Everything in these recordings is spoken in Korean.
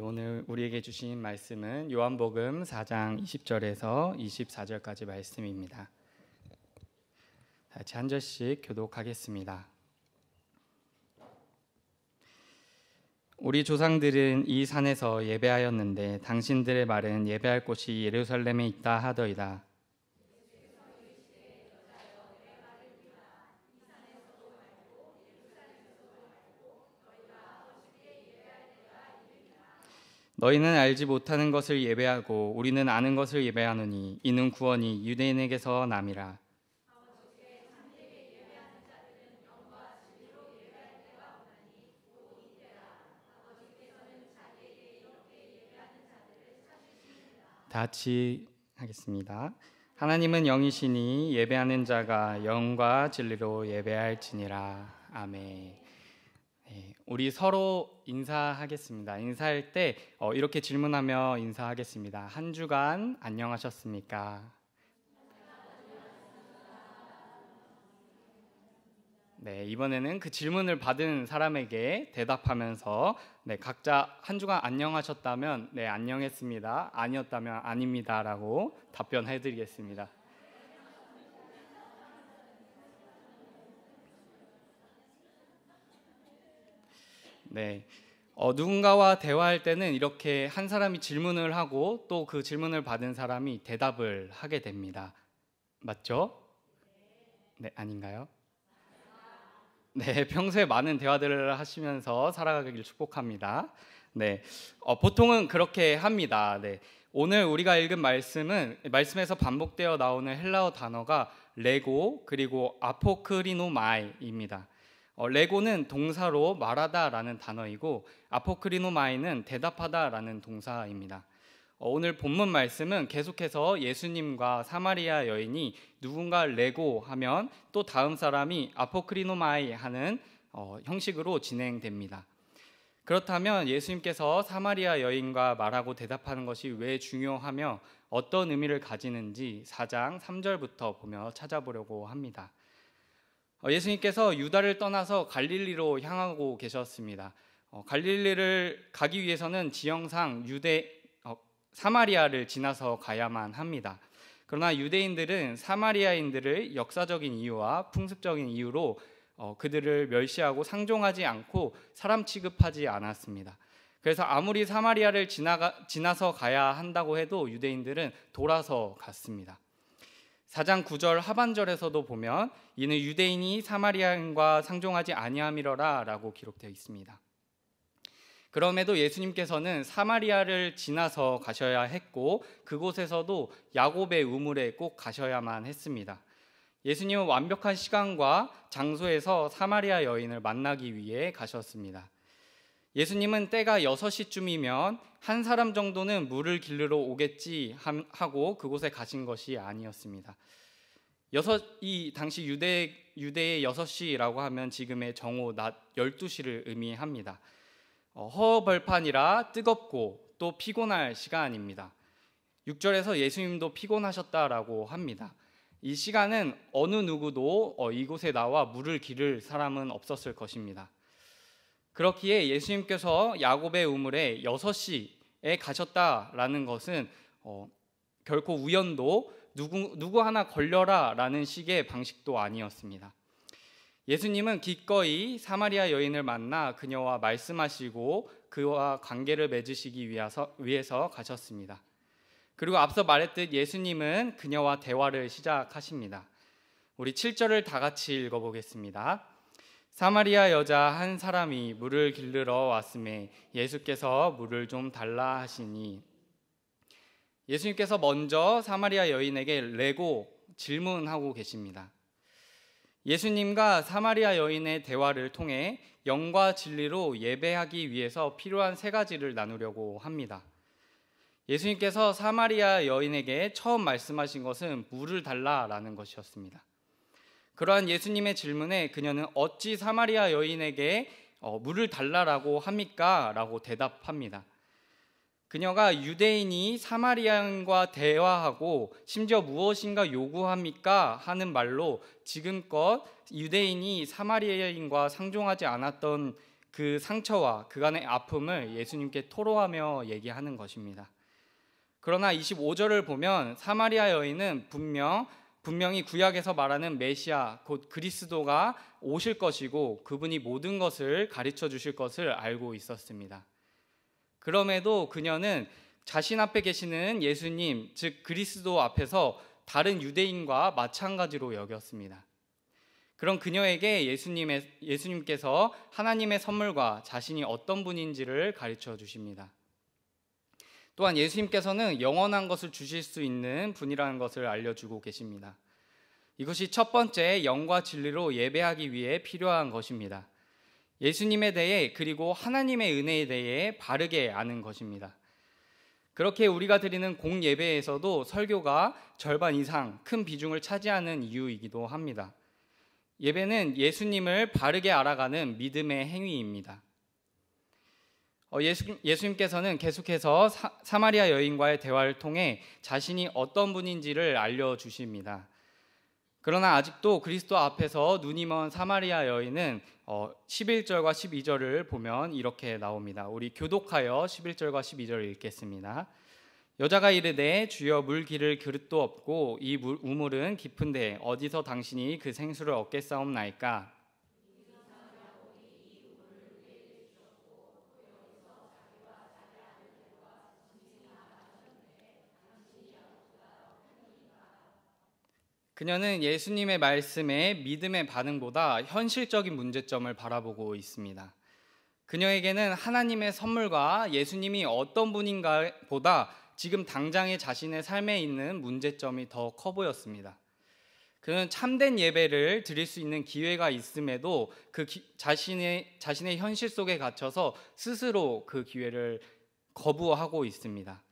오늘 우리에게 주신 말씀은 요한복음 4장 20절에서 24절까지 말씀입니다. 같이 한 절씩 교독하겠습니다. 우리 조상들은 이 산에서 예배하였는데 당신들의 말은 예배할 곳이 예루살렘에 있다 하더이다. 너희는 알지 못하는 것을 예배하고 우리는 아는 것을 예배하노니 이는 구원이 유대인에게서 남이라. 다 같이 하겠습니다. 하나님은 영이시니 예배하는 자가 영과 진리로 예배할지니라. 아멘. 우리 서로 인사하겠습니다. 인사할 때 이렇게 질문하며 인사하겠습니다. 한 주간 안녕하셨습니까? 네, 이번에는 그 질문을 받은 사람에게 대답하면서 각자 한 주간 안녕하셨다면 네, 안녕했습니다. 아니었다면 아닙니다라고 답변해 드리겠습니다. 네, 누군가와 대화할 때는 이렇게 한 사람이 질문을 하고 또 그 질문을 받은 사람이 대답을 하게 됩니다. 맞죠? 네, 아닌가요? 네, 평소에 많은 대화들을 하시면서 살아가길 축복합니다. 네, 보통은 그렇게 합니다. 네, 오늘 우리가 읽은 말씀에서 반복되어 나오는 헬라어 단어가 레고 그리고 아포크리노마이입니다. 레고는 동사로 말하다라는 단어이고 아포크리노마이는 대답하다라는 동사입니다. 오늘 본문 말씀은 계속해서 예수님과 사마리아 여인이 누군가 레고 하면 또 다음 사람이 아포크리노마이 하는 형식으로 진행됩니다. 그렇다면 예수님께서 사마리아 여인과 말하고 대답하는 것이 왜 중요하며 어떤 의미를 가지는지 4장 3절부터 보며 찾아보려고 합니다. 예수님께서 유다를 떠나서 갈릴리로 향하고 계셨습니다. 갈릴리를 가기 위해서는 지형상 사마리아를 지나서 가야만 합니다. 그러나 유대인들은 사마리아인들을 역사적인 이유와 풍습적인 이유로 그들을 멸시하고 상종하지 않고 사람 취급하지 않았습니다. 그래서 아무리 사마리아를 지나서 가야 한다고 해도 유대인들은 돌아서 갔습니다. 4장 9절 하반절에서도 보면 이는 유대인이 사마리아인과 상종하지 아니함이러라 라고 기록되어 있습니다. 그럼에도 예수님께서는 사마리아를 지나서 가셔야 했고 그곳에서도 야곱의 우물에 꼭 가셔야만 했습니다. 예수님은 완벽한 시간과 장소에서 사마리아 여인을 만나기 위해 가셨습니다. 예수님은 때가 6시쯤이면 한 사람 정도는 물을 길르러 오겠지 하고 그곳에 가신 것이 아니었습니다. 이 당시 유대의 6시라고 하면 지금의 정오 낮 12시를 의미합니다. 허허벌판이라 뜨겁고 또 피곤할 시간입니다. 6절에서 예수님도 피곤하셨다라고 합니다. 이 시간은 어느 누구도 이곳에 나와 물을 기를 사람은 없었을 것입니다. 그렇기에 예수님께서 야곱의 우물에 6시에 가셨다라는 것은 결코 우연도 누구 하나 걸려라 라는 식의 방식도 아니었습니다. 예수님은 기꺼이 사마리아 여인을 만나 그녀와 말씀하시고 그와 관계를 맺으시기 위해서 가셨습니다. 그리고 앞서 말했듯 예수님은 그녀와 대화를 시작하십니다. 우리 7절을 다 같이 읽어보겠습니다. 사마리아 여자 한 사람이 물을 길르러 왔음에 예수께서 물을 좀 달라 하시니 예수님께서 먼저 사마리아 여인에게 레고 질문하고 계십니다. 예수님과 사마리아 여인의 대화를 통해 영과 진리로 예배하기 위해서 필요한 3가지를 나누려고 합니다. 예수님께서 사마리아 여인에게 처음 말씀하신 것은 물을 달라라는 것이었습니다. 그러한 예수님의 질문에 그녀는 어찌 사마리아 여인에게 물을 달라라고 합니까? 라고 대답합니다. 그녀가 유대인이 사마리아인과 대화하고 심지어 무엇인가 요구합니까? 하는 말로 지금껏 유대인이 사마리아인과 상종하지 않았던 그 상처와 그간의 아픔을 예수님께 토로하며 얘기하는 것입니다. 그러나 25절을 보면 사마리아 여인은 분명히 구약에서 말하는 메시아 곧 그리스도가 오실 것이고 그분이 모든 것을 가르쳐 주실 것을 알고 있었습니다. 그럼에도 그녀는 자신 앞에 계시는 예수님, 즉 그리스도 앞에서 다른 유대인과 마찬가지로 여겼습니다. 그런 그녀에게 예수님께서 하나님의 선물과 자신이 어떤 분인지를 가르쳐 주십니다. 또한 예수님께서는 영원한 것을 주실 수 있는 분이라는 것을 알려주고 계십니다. 이것이 첫 번째 영과 진리로 예배하기 위해 필요한 것입니다. 예수님에 대해 그리고 하나님의 은혜에 대해 바르게 아는 것입니다. 그렇게 우리가 드리는 공예배에서도 설교가 절반 이상 큰 비중을 차지하는 이유이기도 합니다. 예배는 예수님을 바르게 알아가는 믿음의 행위입니다. 예수님께서는 계속해서 사마리아 여인과의 대화를 통해 자신이 어떤 분인지를 알려주십니다. 그러나 아직도 그리스도 앞에서 눈이 먼 사마리아 여인은 11절과 12절을 보면 이렇게 나옵니다. 우리 교독하여 11절과 12절을 읽겠습니다. 여자가 이르되 주여 물 기를 그릇도 없고 이 우물은 깊은데 어디서 당신이 그 생수를 얻겠사옵나이까? 그녀는 예수님의 말씀에 믿음의 반응보다 현실적인 문제점을 바라보고 있습니다. 그녀에게는 하나님의 선물과 예수님이 어떤 분인가 보다 지금 당장의 자신의 삶에 있는 문제점이 더 커 보였습니다. 그는 참된 예배를 드릴 수 있는 기회가 있음에도 자신의 현실 속에 갇혀서 스스로 그 기회를 거부하고 있습니다.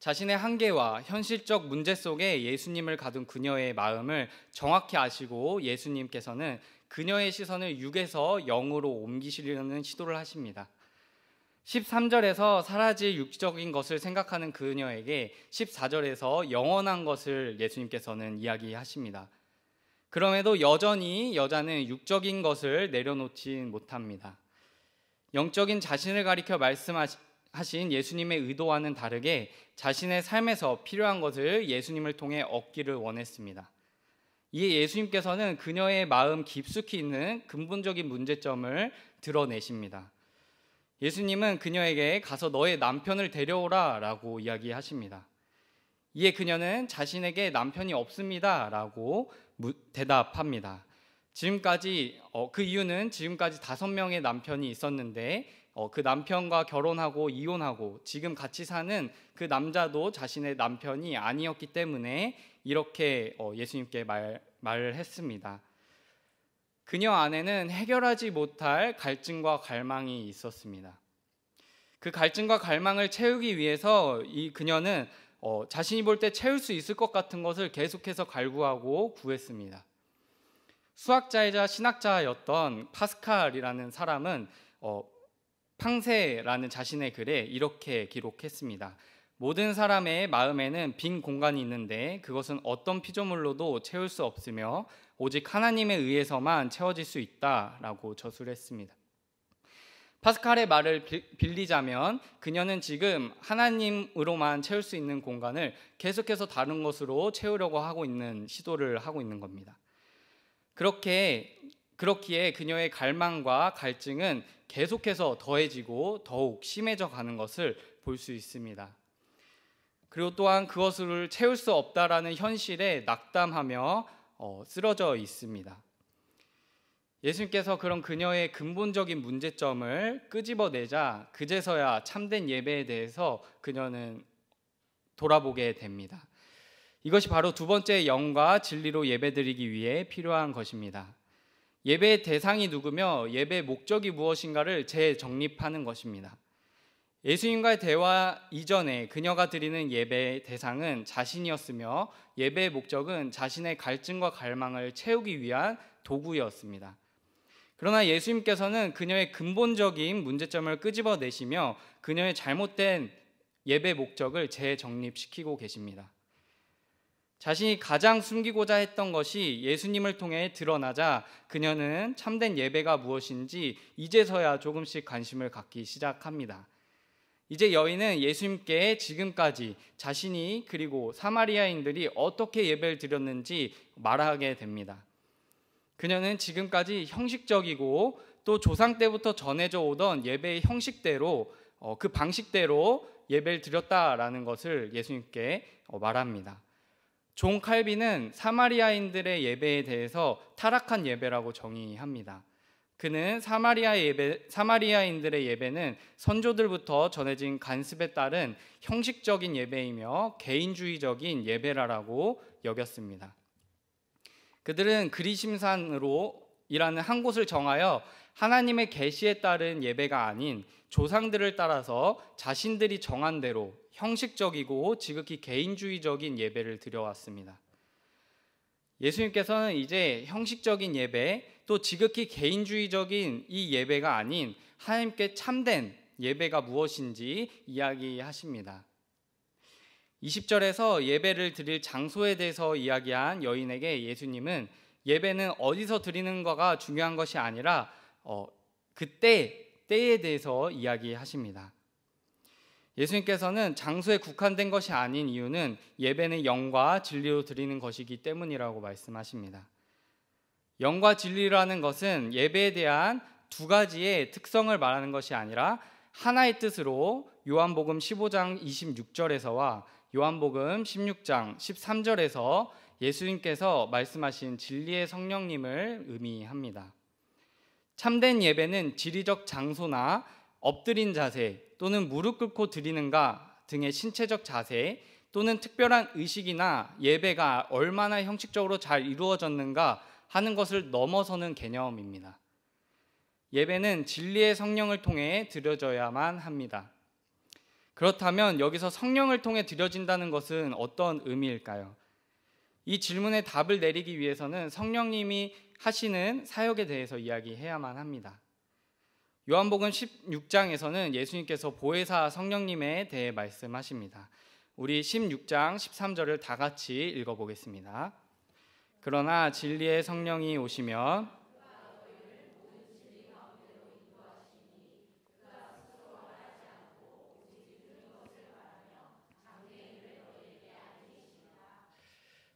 자신의 한계와 현실적 문제 속에 예수님을 가둔 그녀의 마음을 정확히 아시고 예수님께서는 그녀의 시선을 육에서 영으로 옮기시려는 시도를 하십니다. 13절에서 사라질 육적인 것을 생각하는 그녀에게 14절에서 영원한 것을 예수님께서는 이야기하십니다. 그럼에도 여전히 여자는 육적인 것을 내려놓진 못합니다. 영적인 자신을 가리켜 말씀하신 예수님의 의도와는 다르게 자신의 삶에서 필요한 것을 예수님을 통해 얻기를 원했습니다. 이에 예수님께서는 그녀의 마음 깊숙이 있는 근본적인 문제점을 드러내십니다. 예수님은 그녀에게 가서 너의 남편을 데려오라 라고 이야기하십니다. 이에 그녀는 자신에게 남편이 없습니다 라고 대답합니다. 그 이유는 지금까지 5명의 남편이 있었는데 그 남편과 결혼하고 이혼하고 지금 같이 사는 그 남자도 자신의 남편이 아니었기 때문에 이렇게 예수님께 말을 했습니다. 그녀 안에는 해결하지 못할 갈증과 갈망이 있었습니다. 그 갈증과 갈망을 채우기 위해서 그녀는 자신이 볼 때 채울 수 있을 것 같은 것을 계속해서 갈구하고 구했습니다. 수학자이자 신학자였던 파스칼이라는 사람은 팡세라는 자신의 글에 이렇게 기록했습니다. 모든 사람의 마음에는 빈 공간이 있는데 그것은 어떤 피조물로도 채울 수 없으며 오직 하나님에 의해서만 채워질 수 있다라고 저술했습니다. 파스칼의 말을 빌리자면 그녀는 지금 하나님으로만 채울 수 있는 공간을 계속해서 다른 것으로 채우려고 하고 있는 시도를 하고 있는 겁니다. 그렇기에 그녀의 갈망과 갈증은 계속해서 더해지고 더욱 심해져 가는 것을 볼 수 있습니다. 그리고 또한 그것을 채울 수 없다라는 현실에 낙담하며 쓰러져 있습니다. 예수님께서 그런 그녀의 근본적인 문제점을 끄집어내자 그제서야 참된 예배에 대해서 그녀는 돌아보게 됩니다. 이것이 바로 두 번째 영과 진리로 예배드리기 위해 필요한 것입니다. 예배의 대상이 누구며 예배의 목적이 무엇인가를 재정립하는 것입니다. 예수님과의 대화 이전에 그녀가 드리는 예배의 대상은 자신이었으며 예배의 목적은 자신의 갈증과 갈망을 채우기 위한 도구였습니다. 그러나 예수님께서는 그녀의 근본적인 문제점을 끄집어내시며 그녀의 잘못된 예배 목적을 재정립시키고 계십니다. 자신이 가장 숨기고자 했던 것이 예수님을 통해 드러나자 그녀는 참된 예배가 무엇인지 이제서야 조금씩 관심을 갖기 시작합니다. 이제 여인은 예수님께 지금까지 자신이 그리고 사마리아인들이 어떻게 예배를 드렸는지 말하게 됩니다. 그녀는 지금까지 형식적이고 또 조상 때부터 전해져 오던 예배의 형식대로 그 방식대로 예배를 드렸다라는 것을 예수님께 말합니다. 존 칼빈은 사마리아인들의 예배에 대해서 타락한 예배라고 정의합니다. 그는 사마리아인들의 예배는 선조들부터 전해진 간습에 따른 형식적인 예배이며 개인주의적인 예배라고 여겼습니다. 그들은 그리심산으로 이라는 한 곳을 정하여 하나님의 계시에 따른 예배가 아닌 조상들을 따라서 자신들이 정한 대로 형식적이고 지극히 개인주의적인 예배를 드려왔습니다. 예수님께서는 이제 형식적인 예배 또 지극히 개인주의적인 이 예배가 아닌 하나님께 참된 예배가 무엇인지 이야기하십니다. 20절에서 예배를 드릴 장소에 대해서 이야기한 여인에게 예수님은 예배는 어디서 드리는 거가 중요한 것이 아니라 때에 대해서 이야기하십니다. 예수님께서는 장소에 국한된 것이 아닌 이유는 예배는 영과 진리로 드리는 것이기 때문이라고 말씀하십니다. 영과 진리라는 것은 예배에 대한 두 가지의 특성을 말하는 것이 아니라 하나의 뜻으로 요한복음 15장 26절에서와 요한복음 16장 13절에서 예수님께서 말씀하신 진리의 성령님을 의미합니다. 참된 예배는 지리적 장소나 엎드린 자세 또는 무릎 꿇고 드리는가 등의 신체적 자세 또는 특별한 의식이나 예배가 얼마나 형식적으로 잘 이루어졌는가 하는 것을 넘어서는 개념입니다. 예배는 진리의 성령을 통해 드려져야만 합니다. 그렇다면 여기서 성령을 통해 드려진다는 것은 어떤 의미일까요? 이 질문에 답을 내리기 위해서는 성령님이 하시는 사역에 대해서 이야기해야만 합니다. 요한복음 16장에서는 예수님께서 보혜사 성령님에 대해 말씀하십니다. 우리 16장 13절을 다 같이 읽어보겠습니다. 그러나 진리의 성령이 오시면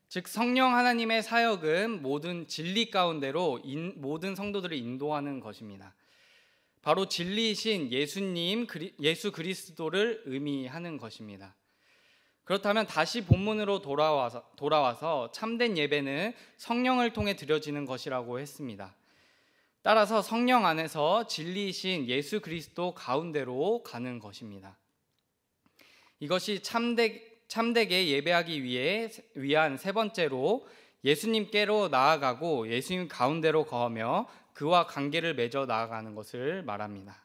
즉 성령 하나님의 사역은 모든 진리 가운데로 모든 성도들을 인도하는 것입니다. 바로 진리이신 예수 그리스도를 의미하는 것입니다. 그렇다면 다시 본문으로 돌아와서 참된 예배는 성령을 통해 드려지는 것이라고 했습니다. 따라서 성령 안에서 진리이신 예수 그리스도 가운데로 가는 것입니다. 이것이 참되게 예배하기 위한 세 번째로 예수님께로 나아가고 예수님 가운데로 거하며 그와 관계를 맺어 나아가는 것을 말합니다.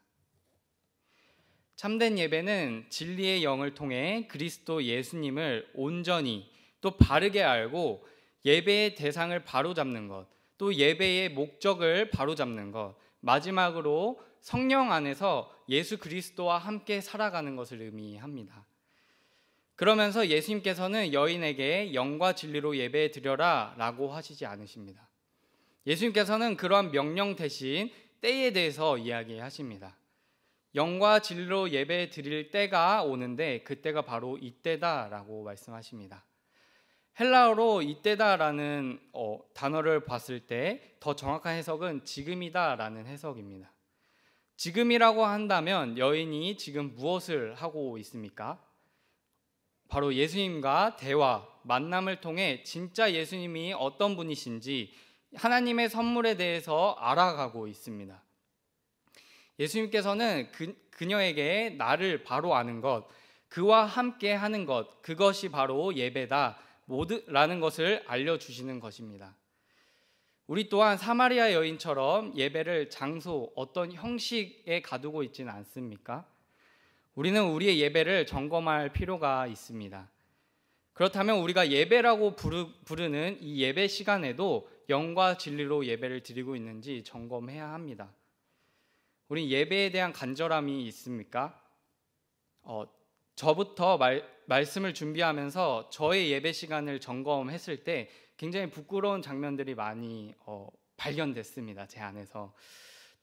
참된 예배는 진리의 영을 통해 그리스도 예수님을 온전히 또 바르게 알고 예배의 대상을 바로잡는 것, 또 예배의 목적을 바로잡는 것, 마지막으로 성령 안에서 예수 그리스도와 함께 살아가는 것을 의미합니다. 그러면서 예수님께서는 여인에게 영과 진리로 예배 드려라 라고 하시지 않으십니다. 예수님께서는 그러한 명령 대신 때에 대해서 이야기하십니다. 영과 진리로 예배 드릴 때가 오는데 그때가 바로 이때다라고 말씀하십니다. 헬라어로 이때다라는 단어를 봤을 때 더 정확한 해석은 지금이다라는 해석입니다. 지금이라고 한다면 여인이 지금 무엇을 하고 있습니까? 바로 예수님과 대화, 만남을 통해 진짜 예수님이 어떤 분이신지 하나님의 선물에 대해서 알아가고 있습니다. 예수님께서는 그녀에게 나를 바로 아는 것, 그와 함께 하는 것, 그것이 바로 예배다 라는 것을 알려주시는 것입니다. 우리 또한 사마리아 여인처럼 예배를 장소, 어떤 형식에 가두고 있지는 않습니까? 우리는 우리의 예배를 점검할 필요가 있습니다. 그렇다면 우리가 예배라고 부르는 이 예배 시간에도 영과 진리로 예배를 드리고 있는지 점검해야 합니다. 우리 예배에 대한 간절함이 있습니까? 저부터 말씀을 준비하면서 저의 예배 시간을 점검했을 때 굉장히 부끄러운 장면들이 많이 발견됐습니다. 제 안에서.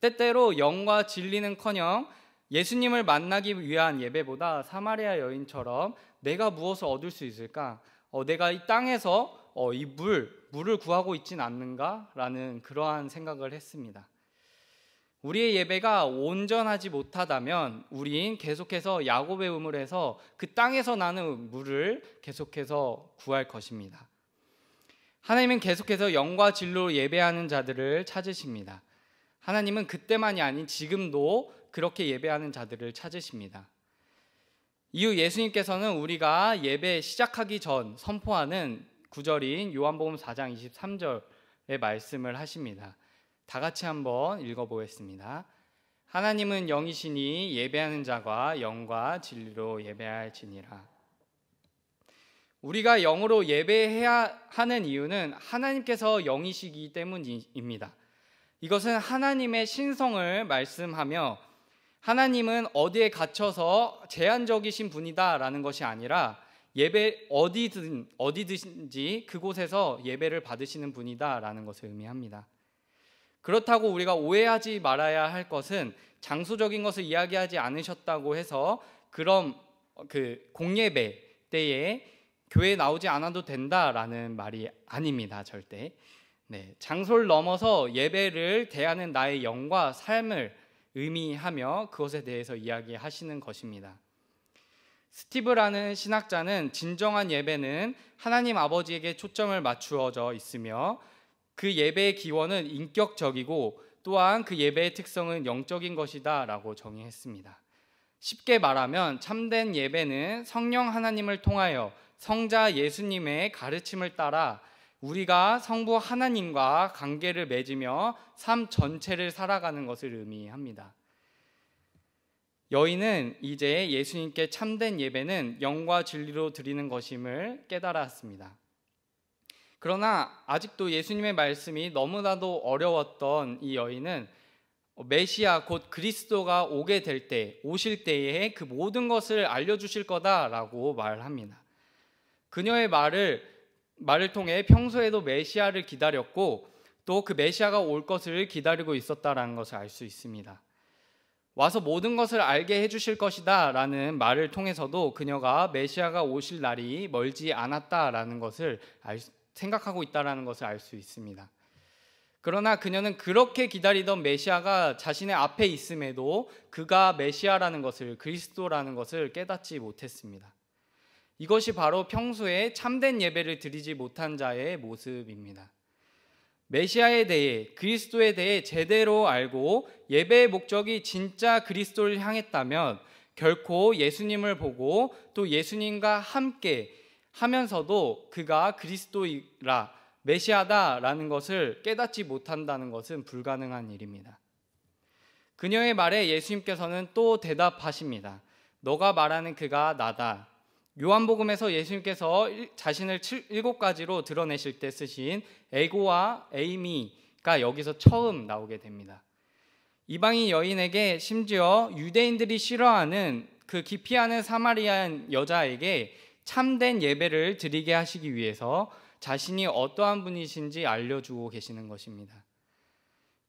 때때로 영과 진리는커녕 예수님을 만나기 위한 예배보다 사마리아 여인처럼 내가 무엇을 얻을 수 있을까? 내가 이 땅에서 이 물을 구하고 있진 않는가라는 그러한 생각을 했습니다. 우리의 예배가 온전하지 못하다면 우린 계속해서 야곱의 우물에서 그 땅에서 나는 물을 계속해서 구할 것입니다. 하나님은 계속해서 영과 진리로 예배하는 자들을 찾으십니다. 하나님은 그때만이 아닌 지금도 그렇게 예배하는 자들을 찾으십니다. 이후 예수님께서는 우리가 예배 시작하기 전 선포하는 구절인 요한복음 4장 23절의 말씀을 하십니다. 다 같이 한번 읽어보겠습니다. 하나님은 영이시니 예배하는 자가 영과 진리로 예배할지니라. 우리가 영으로 예배해야 하는 이유는 하나님께서 영이시기 때문입니다. 이것은 하나님의 신성을 말씀하며 하나님은 어디에 갇혀서 제한적이신 분이다라는 것이 아니라 예배 어디든지 그곳에서 예배를 받으시는 분이다라는 것을 의미합니다. 그렇다고 우리가 오해하지 말아야 할 것은 장소적인 것을 이야기하지 않으셨다고 해서 그럼 공예배 때에 교회에 나오지 않아도 된다라는 말이 아닙니다. 절대. 장소를 넘어서 예배를 대하는 나의 영과 삶을 의미하며 그것에 대해서 이야기하시는 것입니다. 스티브라는 신학자는 진정한 예배는 하나님 아버지에게 초점을 맞추어져 있으며 그 예배의 기원은 인격적이고 또한 그 예배의 특성은 영적인 것이다 라고 정의했습니다. 쉽게 말하면 참된 예배는 성령 하나님을 통하여 성자 예수님의 가르침을 따라 우리가 성부 하나님과 관계를 맺으며 삶 전체를 살아가는 것을 의미합니다. 여인은 이제 예수님께 참된 예배는 영과 진리로 드리는 것임을 깨달았습니다. 그러나 아직도 예수님의 말씀이 너무나도 어려웠던 이 여인은 메시아 곧 그리스도가 오실 때에 그 모든 것을 알려주실 거다라고 말합니다. 그녀의 말을 통해 평소에도 메시아를 기다렸고 또 그 메시아가 올 것을 기다리고 있었다라는 것을 알 수 있습니다. 와서 모든 것을 알게 해주실 것이다 라는 말을 통해서도 그녀가 메시아가 오실 날이 멀지 않았다라는 것을 생각하고 있다라는 것을 알 수 있습니다. 그러나 그녀는 그렇게 기다리던 메시아가 자신의 앞에 있음에도 그가 메시아라는 것을, 그리스도라는 것을 깨닫지 못했습니다. 이것이 바로 평소에 참된 예배를 드리지 못한 자의 모습입니다. 메시아에 대해, 그리스도에 대해 제대로 알고 예배의 목적이 진짜 그리스도를 향했다면 결코 예수님을 보고 또 예수님과 함께 하면서도 그가 그리스도이라 메시아다라는 것을 깨닫지 못한다는 것은 불가능한 일입니다. 그녀의 말에 예수님께서는 또 대답하십니다. 너가 말하는 그가 나다. 요한복음에서 예수님께서 자신을 7가지로 드러내실 때 쓰신 에고와 에이미가 여기서 처음 나오게 됩니다. 이방인 여인에게 심지어 유대인들이 싫어하는 그 기피하는 사마리안 여자에게 참된 예배를 드리게 하시기 위해서 자신이 어떠한 분이신지 알려주고 계시는 것입니다.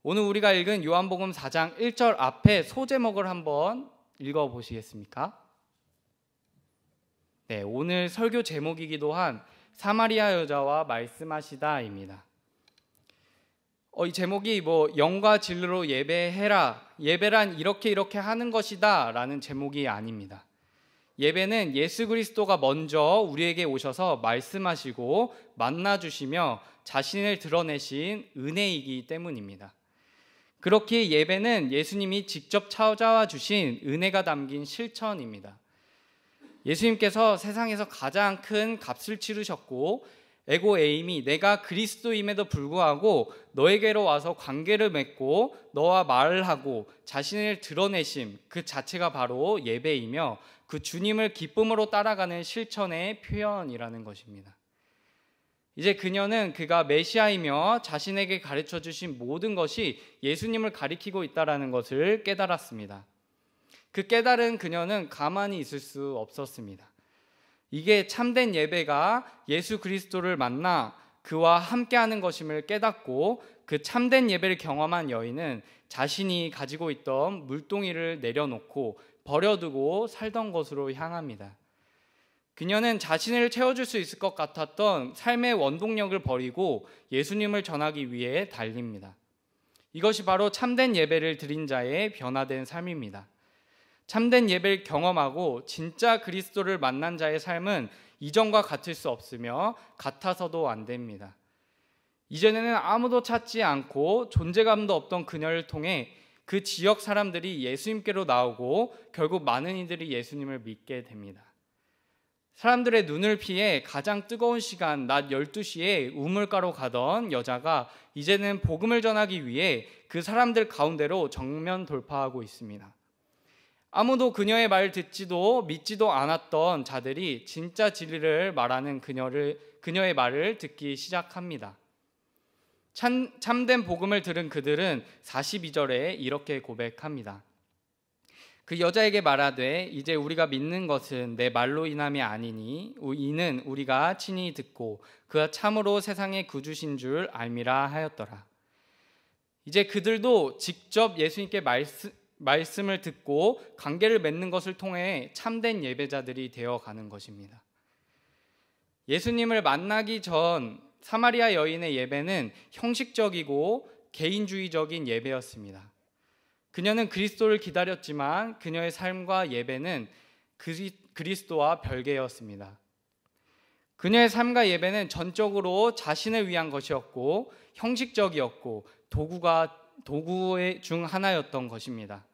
오늘 우리가 읽은 요한복음 4장 1절 앞에 소제목을 한번 읽어보시겠습니까? 오늘 설교 제목이기도 한 사마리아 여자와 말씀하시다입니다. 이 제목이 영과 진리로 예배해라, 예배란 이렇게 하는 것이다 라는 제목이 아닙니다. 예배는 예수 그리스도가 먼저 우리에게 오셔서 말씀하시고 만나주시며 자신을 드러내신 은혜이기 때문입니다. 그렇게 예배는 예수님이 직접 찾아와 주신 은혜가 담긴 실천입니다. 예수님께서 세상에서 가장 큰 값을 치르셨고 에고 에임이 내가 그리스도임에도 불구하고 너에게로 와서 관계를 맺고 너와 말을 하고 자신을 드러내심 그 자체가 바로 예배이며 그 주님을 기쁨으로 따라가는 실천의 표현이라는 것입니다. 이제 그녀는 그가 메시아이며 자신에게 가르쳐 주신 모든 것이 예수님을 가리키고 있다는 것을 깨달았습니다. 그 깨달은 그녀는 가만히 있을 수 없었습니다. 이게 참된 예배가 예수 그리스도를 만나 그와 함께하는 것임을 깨닫고 그 참된 예배를 경험한 여인은 자신이 가지고 있던 물동이를 내려놓고 버려두고 살던 곳으로 향합니다. 그녀는 자신을 채워줄 수 있을 것 같았던 삶의 원동력을 버리고 예수님을 전하기 위해 달립니다. 이것이 바로 참된 예배를 드린 자의 변화된 삶입니다. 참된 예배를 경험하고 진짜 그리스도를 만난 자의 삶은 이전과 같을 수 없으며 같아서도 안 됩니다. 이전에는 아무도 찾지 않고 존재감도 없던 그녀를 통해 그 지역 사람들이 예수님께로 나오고 결국 많은 이들이 예수님을 믿게 됩니다. 사람들의 눈을 피해 가장 뜨거운 시간 낮 12시에 우물가로 가던 여자가 이제는 복음을 전하기 위해 그 사람들 가운데로 정면 돌파하고 있습니다. 아무도 그녀의 말을 듣지도 믿지도 않았던 자들이 진짜 진리를 말하는 그녀의 말을 듣기 시작합니다. 참된 복음을 들은 그들은 42절에 이렇게 고백합니다. 그 여자에게 말하되 이제 우리가 믿는 것은 내 말로 인함이 아니니 이는 우리가 친히 듣고 그가 참으로 세상의 구주신 줄 알미라 하였더라. 이제 그들도 직접 예수님께 말씀을 듣고 관계를 맺는 것을 통해 참된 예배자들이 되어가는 것입니다. 예수님을 만나기 전 사마리아 여인의 예배는 형식적이고 개인주의적인 예배였습니다. 그녀는 그리스도를 기다렸지만 그녀의 삶과 예배는 그리스도와 별개였습니다. 그녀의 삶과 예배는 전적으로 자신을 위한 것이었고 형식적이었고 도구의 중 하나였던 것입니다.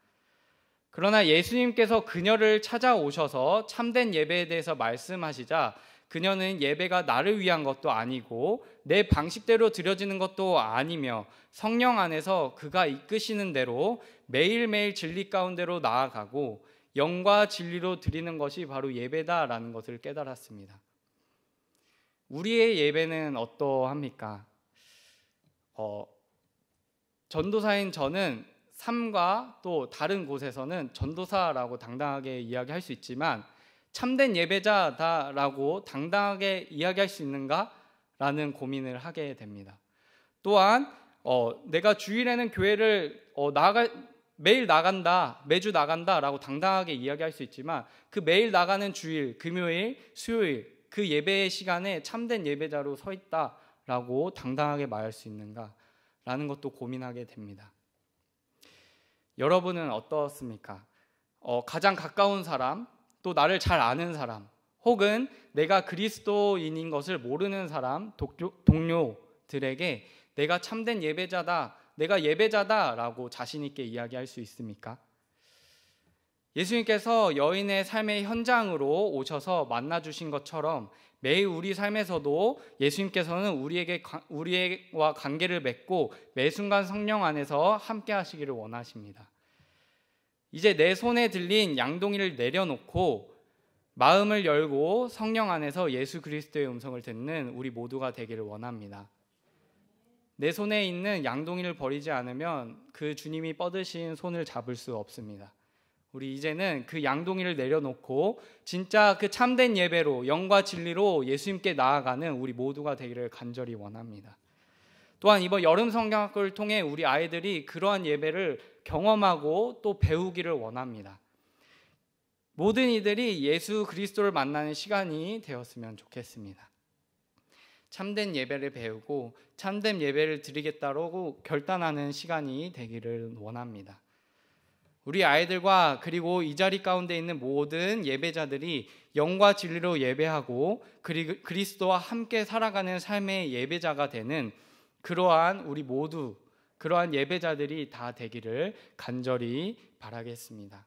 그러나 예수님께서 그녀를 찾아오셔서 참된 예배에 대해서 말씀하시자 그녀는 예배가 나를 위한 것도 아니고 내 방식대로 드려지는 것도 아니며 성령 안에서 그가 이끄시는 대로 매일매일 진리 가운데로 나아가고 영과 진리로 드리는 것이 바로 예배다라는 것을 깨달았습니다. 우리의 예배는 어떠합니까? 전도사인 저는 삶과 또 다른 곳에서는 전도사라고 당당하게 이야기할 수 있지만 참된 예배자다라고 당당하게 이야기할 수 있는가라는 고민을 하게 됩니다. 또한 내가 주일에는 교회를 매일 나간다, 매주 나간다라고 당당하게 이야기할 수 있지만 그 매일 나가는 주일, 금요일, 수요일 그 예배의 시간에 참된 예배자로 서 있다라고 당당하게 말할 수 있는가라는 것도 고민하게 됩니다. 여러분은 어떻습니까? 가장 가까운 사람, 또 나를 잘 아는 사람, 혹은 내가 그리스도인인 것을 모르는 사람, 동료들에게 내가 참된 예배자다, 내가 예배자다라고 자신 있게 이야기할 수 있습니까? 예수님께서 여인의 삶의 현장으로 오셔서 만나주신 것처럼 매일 우리 삶에서도 예수님께서는 우리와 관계를 맺고 매 순간 성령 안에서 함께 하시기를 원하십니다. 이제 내 손에 들린 양동이를 내려놓고 마음을 열고 성령 안에서 예수 그리스도의 음성을 듣는 우리 모두가 되기를 원합니다. 내 손에 있는 양동이를 버리지 않으면 그 주님이 뻗으신 손을 잡을 수 없습니다. 우리 이제는 그 양동이를 내려놓고 진짜 그 참된 예배로 영과 진리로 예수님께 나아가는 우리 모두가 되기를 간절히 원합니다. 또한 이번 여름 성경학교를 통해 우리 아이들이 그러한 예배를 경험하고 또 배우기를 원합니다. 모든 이들이 예수 그리스도를 만나는 시간이 되었으면 좋겠습니다. 참된 예배를 배우고 참된 예배를 드리겠다고 결단하는 시간이 되기를 원합니다. 우리 아이들과 그리고 이 자리 가운데 있는 모든 예배자들이 영과 진리로 예배하고 그리스도와 함께 살아가는 삶의 예배자가 되는 그러한 우리 모두 그러한 예배자들이 다 되기를 간절히 바라겠습니다.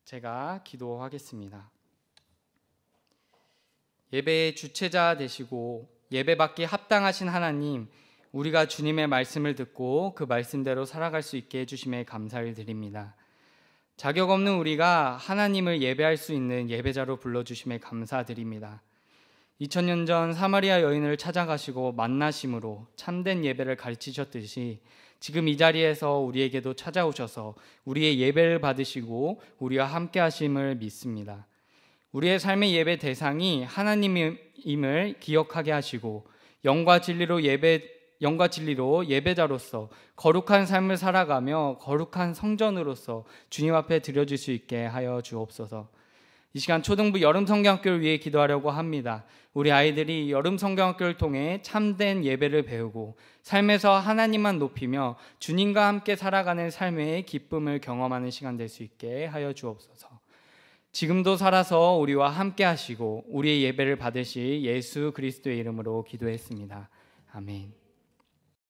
제가 기도하겠습니다. 예배의 주체자 되시고 예배받기 합당하신 하나님, 우리가 주님의 말씀을 듣고 그 말씀대로 살아갈 수 있게 해주심에 감사를 드립니다. 자격 없는 우리가 하나님을 예배할 수 있는 예배자로 불러주심에 감사드립니다. 2000년 전 사마리아 여인을 찾아가시고 만나심으로 참된 예배를 가르치셨듯이 지금 이 자리에서 우리에게도 찾아오셔서 우리의 예배를 받으시고 우리와 함께 하심을 믿습니다. 우리의 삶의 예배 대상이 하나님임을 기억하게 하시고 영과 진리로 예배자로서 거룩한 삶을 살아가며 거룩한 성전으로서 주님 앞에 드려질 수 있게 하여 주옵소서. 이 시간 초등부 여름 성경학교를 위해 기도하려고 합니다. 우리 아이들이 여름 성경학교를 통해 참된 예배를 배우고 삶에서 하나님만 높이며 주님과 함께 살아가는 삶의 기쁨을 경험하는 시간 될 수 있게 하여 주옵소서. 지금도 살아서 우리와 함께 하시고 우리의 예배를 받으실 예수 그리스도의 이름으로 기도했습니다. 아멘.